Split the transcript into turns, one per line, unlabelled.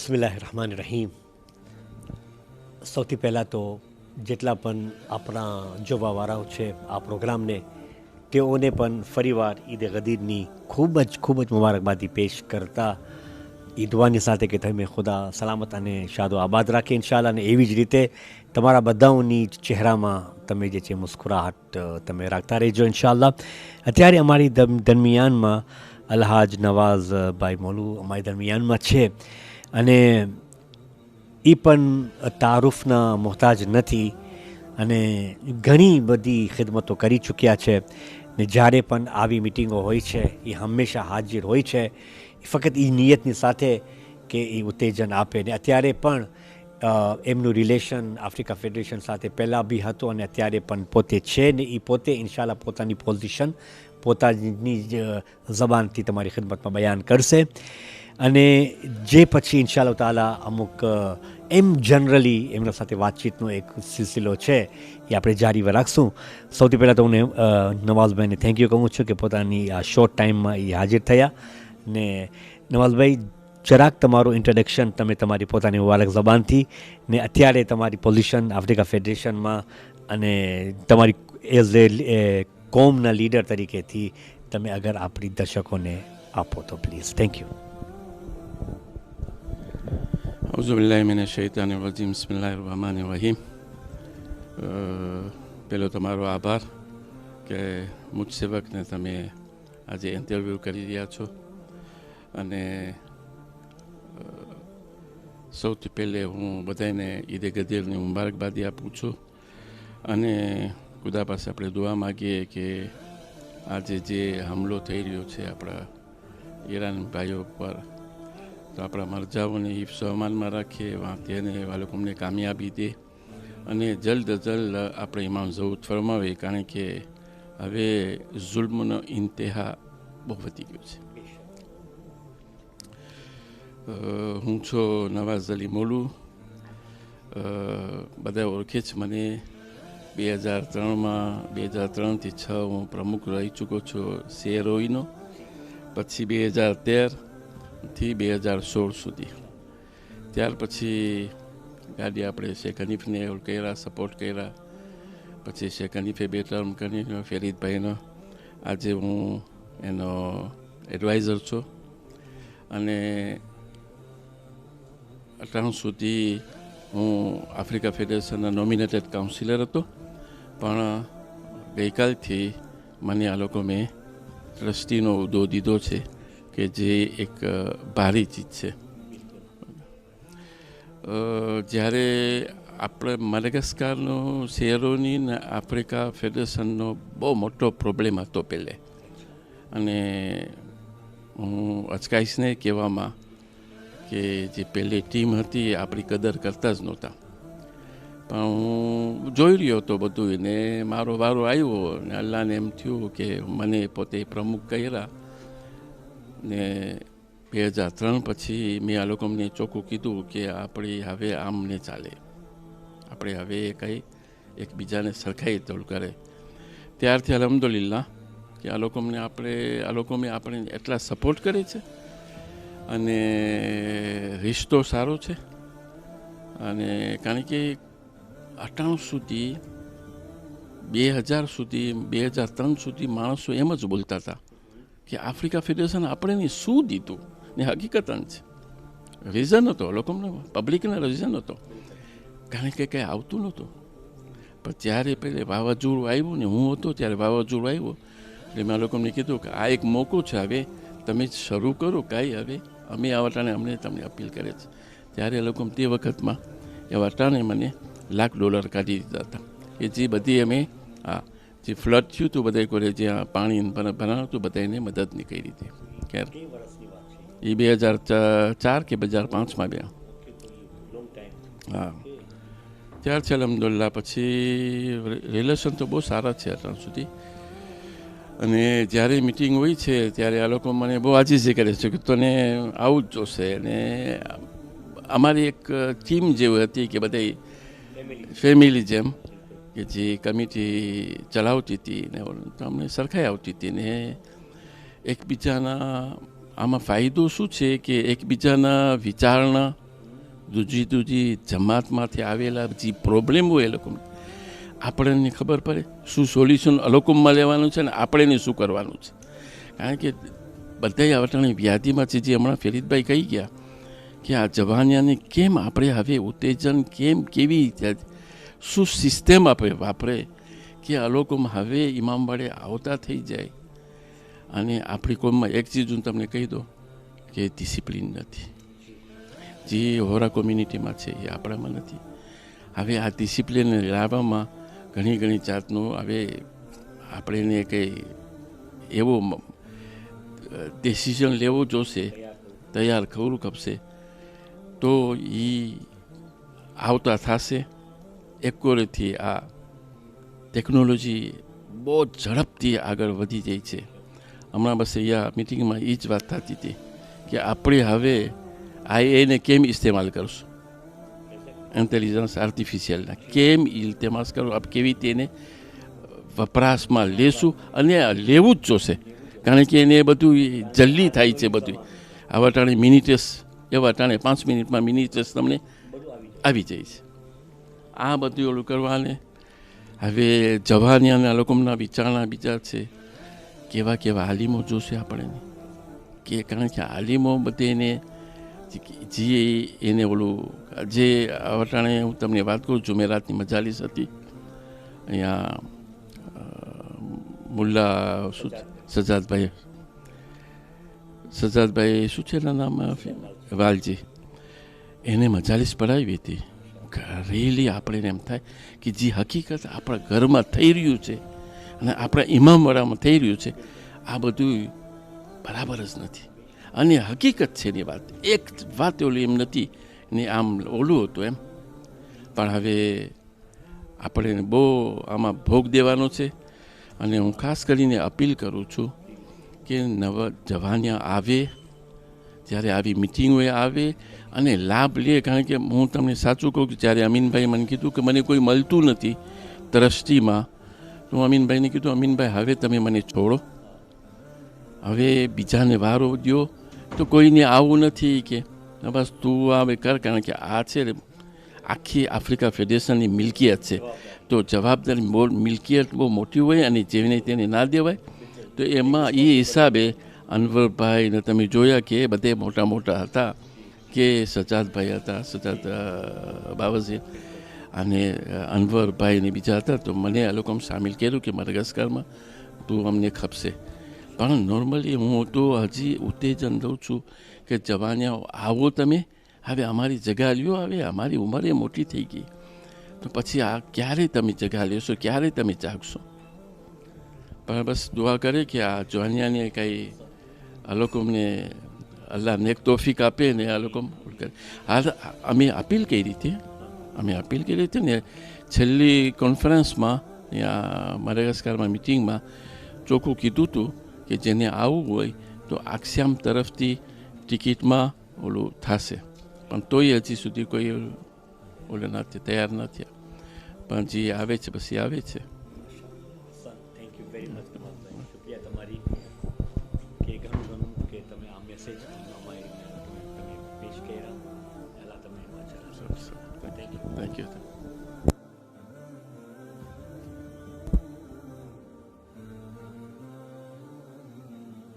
બિસ્મિલ્લાહિર્રહમાનિર્રહીમ. સૌથી પહેલાં તો જેટલા પણ આપણા જોવાવાળાઓ છે આ પ્રોગ્રામને, તેઓને પણ ફરીવાર ઈદ ગદીરની ખૂબ જ મુબારકબાદી પેશ કરતા ઈદવાની સાથે કે તમે ખુદા સલામત અને શાદો આબાદ રાખે ઇન્શાલ્લાહ. અને એવી જ રીતે તમારા બધાઓની ચહેરામાં તમે જે છે મુસ્કુરાહટ તમે રાખતા રહેજો ઇન્શાલ્લાહ. અત્યારે અમારી દરમિયાનમાં અલ્હાજ નવાઝભાઈ મોલુ અમારી દરમિયાનમાં છે અને એ પણ તારુફના મોહતાજ નથી અને ઘણી બધી ખિદમતો કરી ચૂક્યા છે ને જ્યારે પણ આવી મિટિંગો હોય છે એ હંમેશા હાજર હોય છે ફક્ત એ નિયતની સાથે કે એ ઉત્તેજન આપે. ને અત્યારે પણ એમનું રિલેશન આફ્રિકા ફેડરેશન સાથે પહેલાં બી હતું અને અત્યારે પણ પોતે છે ને એ પોતે ઇન્શાલ્લાહ પોતાની પોઝિશન પોતાની જબાનથી તમારી ખિદમતમાં બયાન કરશે. અને જે પછી ઇન્શાઅલ્લાહ તાલા અમુક એમ જનરલી એમના સાથે વાતચીતનો એક સિલસિલો છે એ આપણે જારી રાખશું. સૌથી પહેલાં તો હું નવાઝભાઈને થેન્ક યુ કહું છું કે પોતાની આ શોર્ટ ટાઈમમાં એ હાજર થયા. ને નવાઝભાઈ, જરાક તમારું ઇન્ટ્રોડક્શન તમે તમારી પોતાની મુબારક જબાનથી ને અત્યારે તમારી પોઝિશન આફ્રિકા ફેડરેશનમાં અને તમારી એઝ એ કોમના લીડર તરીકેથી તમે અગર આપણી દર્શકોને આપો તો પ્લીઝ. Thank you.
અઉઝુબિલ્લાહિમિનશ્શૈતાનિર્રજીમ. બિસ્મિલ્લાહિર્રહમાનિર્રહીમ. પહેલો તમારો આભાર કે મુજ સેવકને તમે આજે ઇન્ટરવ્યૂ કરી રહ્યા છો. અને સૌથી પહેલે હું બધાને ઈદે ગદીરની મુબારકબાદી આપું છું અને ખુદા પાસે આપણે દુઆ માગીએ કે આજે જે હુમલો થઈ રહ્યો છે આપણા ઈરાન ભાઈઓ પર, તો આપણા મરજાઓને હિફ્સો અમાનમાં રાખીએ, તેને વાલોકોને કામયાબી દે અને જલ્દ આપણે ઇમામ ઝહૂદ ફરમાવે. કારણ કે હવે જુલ્મનો ઇન્તહા બહુ વધી ગયો છે. હું છું નવાઝ અલી મોલુ. બધા ઓળખે છે મને. 2003થી 6 હું પ્રમુખ રહી ચૂક્યો છું CROEનો. પછી 2013થી 2016 સુધી. ત્યાર પછી ગાડી આપણે શેખ હનીફને કર્યા, સપોર્ટ કર્યા. પછી શેખ હનીફે 2 ટર્મ કરી, ફરીદભાઈનો. આજે હું એનો એડવાઇઝર છું અને અત્યાર સુધી હું આફ્રિકા ફેડરેશનના નોમિનેટેડ કાઉન્સિલર હતો, પણ ગઈકાલથી મને આ લોકો મેં ટ્રસ્ટીનો હોદ્દો દીધો છે કે જે એક ભારી ચીજ છે. જ્યારે આપણે મડગાસ્કરનો CROની ને આફ્રિકા ફેડરેશનનો બહુ મોટો પ્રોબ્લેમ હતો પહેલે, અને હું અચકાઈશ નહીં કહેવામાં કે જે પહેલી ટીમ હતી એ આપણી કદર કરતા જ નહોતા. પણ હું જોઈ રહ્યો હતો બધું, ને મારો વારો આવ્યો ને અલ્લાહને એમ થયું કે મને પોતે પ્રમુખ કર્યા. ને 2003 પછી મેં આ લોકોને ચોખ્ખું કીધું કે આપણે હવે આમ ને ચાલે, આપણે હવે કંઈ એકબીજાને સરખાઈ તોલ કરે. ત્યારથી અલ્હમ્દુલિલ્લાહ કે આ લોકોને આપણે એટલા સપોર્ટ કરે છે અને રિશ્તો સારો છે. અને કારણ કે 98 સુધી 2003 સુધી માણસો એમ જ બોલતા હતા કે આફ્રિકા ફેડરેશન આપણે શું દીધું, ને હકીકતન છે રીઝન હતો લોકોને, પબ્લિકના રીઝન હતો, કારણ કે કંઈ આવતું નહોતું. પણ જ્યારે પહેલે વાવાઝોડું આવ્યું ને હું હતો ત્યારે વાવાઝોડું આવ્યું એટલે મેં લોકોને કીધું કે આ એક મોકો છે, હવે તમે શરૂ કરો કાંઈ, હવે અમે આ વટાણે અમને તમને અપીલ કરે છે. ત્યારે લોકો તે વખતમાં એ વટાણે મને $1,00,000 કાઢી દીધા હતા કે જે બધી અમે જે ફ્લડ થયું હતું બધા કોરે જ્યાં પાણી ભરાણું હતું બધાને મદદ નહીં કરી હતી. ખેર એ 2004 કે 2005માં બે. હા, ત્યારથી અલ્હમ્દુલિલ્લાહ પછી રિલેશન તો બહુ સારા છે અત્યાર સુધી. અને જ્યારે મિટિંગ હોય છે ત્યારે આ લોકો મને બહુ આજીજી કરે છે કે તને આવું જ જોશે. અને અમારી એક ટીમ જેવી હતી કે બધા ફેમિલી જેમ કે જે કમિટી ચલાવતી હતી ને અમને સરખાઈ આવતી હતી. ને એકબીજાના આમાં ફાયદો શું છે કે એકબીજાના વિચારણા જુદી જુદી જમાતમાંથી આવેલા જે પ્રોબ્લેમ હોય એ લોકોને આપણને ખબર પડે શું સોલ્યુશન અલોકમમાં લેવાનું છે ને આપણે શું કરવાનું છે. કારણ કે બધા અટાણી વ્યાધિમાં છે. જે હમણાં ફરીદભાઈ કહી ગયા કે આ જવાનિયાને કેમ આપણે હવે ઉત્તેજન કેવી રીતે શું સિસ્ટમ આપણે વાપરે કે આ લોકોમાં હવે ઇમામવાડે આવતા થઈ જાય. અને આપણી કોમમાં એક ચીજ હું તમને કહી દઉં કે ડિસિપ્લિન નથી. જે હોરા કોમ્યુનિટીમાં છે એ આપણામાં નથી. હવે આ ડિસિપ્લિન લાવવામાં ઘણી જાતનું હવે આપણે કંઈ એવો ડિસિઝન લેવો જોશે, તૈયાર ખરું ખપશે તો એ આવતા થશે. એકોરેથી આ ટેકનોલોજી બહુ ઝડપથી આગળ વધી જાય છે. હમણાં બસ અહીંયા મિટિંગમાં એ જ વાત થતી હતી કે આપણે હવે આઈને કેમ ઇસ્તેમાલ કરશું, ઇન્ટેલિજન્સ આર્ટિફિશિયલના કેમ ઇસ્તેમાલ કરો, આપ કેવી રીતે એને વપરાશમાં લેશું. અને લેવું જ જોશે કારણ કે એને બધું જલ્દી થાય છે. બધું આવા ટાણે મિનિટેસ એવા ટાણે 5 મિનિટમાં મિનિટેસ તમને આવી જાય છે. આ બધું ઓલું કરવાને હવે જવાનિયાના લોકોના વિચારણા બીજા છે. કેવા આલિમો જોશે આપણે કે કારણ કે આલિમો બધે એને જે એને ઓલું જે વટાણે હું તમને વાત કરું જુમેરાતની મજાલીસ હતી અહીંયા મુલ્લા સજાદભાઈ શું છે એના નામ વાલજી એને મજાલીસ પઢાવી હતી. રિયલી આપણે એમ થાય કે જે હકીકત આપણા ઘરમાં થઈ રહ્યું છે અને આપણા ઇમામવાડામાં થઈ રહ્યું છે આ બધું બરાબર જ નથી. અને હકીકત છે એની વાત, એક વાત ઓલી એમ નથી ને આમ ઓલું હતું એમ. પણ હવે આપણે બહુ આમાં ભોગ દેવાનો છે. અને હું ખાસ કરીને અપીલ કરું છું કે જવાનિયા આવે જ્યારે આવી મિટિંગોએ આવે અને લાભ લે. કારણ કે હું તમને સાચું કહું કે જ્યારે અમીનભાઈ મને કીધું કે મને કોઈ મળતું નથી ટ્રસ્ટીમાં, તો હું અમીનભાઈને કીધું અમીનભાઈ હવે તમે મને છોડો, હવે બીજાને વારો દો. તો કોઈને આવું નથી કે બસ તું આવે કર. કારણ કે આ છે આખી આફ્રિકા ફેડરેશનની મિલકિયત છે. તો જવાબદારી મિલકિયત બહુ મોટી હોય અને જેને તેને ના દેવાય. તો એમાં એ હિસાબે અનવરભાઈ ને તમે જોયા કે બધે મોટા હતા કે સજાદભાઈ હતા, સજાદ બાવઝી અને અનવરભાઈ ને બીજા હતા. તો મને આ લોકો સામેલ કર્યું કે મડગાસ્કરમાં તું અમને ખપશે. પણ નોર્મલી હું તો હજી ઉત્તેજન દઉં છું કે જવાનિયાઓ આવો તમે, હવે અમારી જગા લ્યો. હવે અમારી ઉંમરે મોટી થઈ ગઈ તો પછી આ ક્યારે તમે જગા લેશો, ક્યારે તમે જાગશો. પણ બસ દુઆ કરે કે આ જવાનિયાને કાંઈ આ લોકોને અલ્લાહ નેક તોફીક આપે ને આ લોકો કરે. હાલ અમે અપીલ કરી હતી ને છેલ્લી કોન્ફરન્સમાં મડગાસ્કરમાં મિટિંગમાં ચોખ્ખું કીધું હતું કે જેને આવવું હોય તો આક્સિયામ તરફથી ટિકિટમાં ઓલું થશે. પણ તોય હજી સુધી કોઈ ઓલું નથી, તૈયાર નથી. પણ જે આવે છે પછી આવે છે.
Thank you very much. શુક્રિયા તમારી કે ઘણું કે તમે આ મેસેજ તમે પેશ કર્યા. પહેલાં તમે થેન્ક યુ.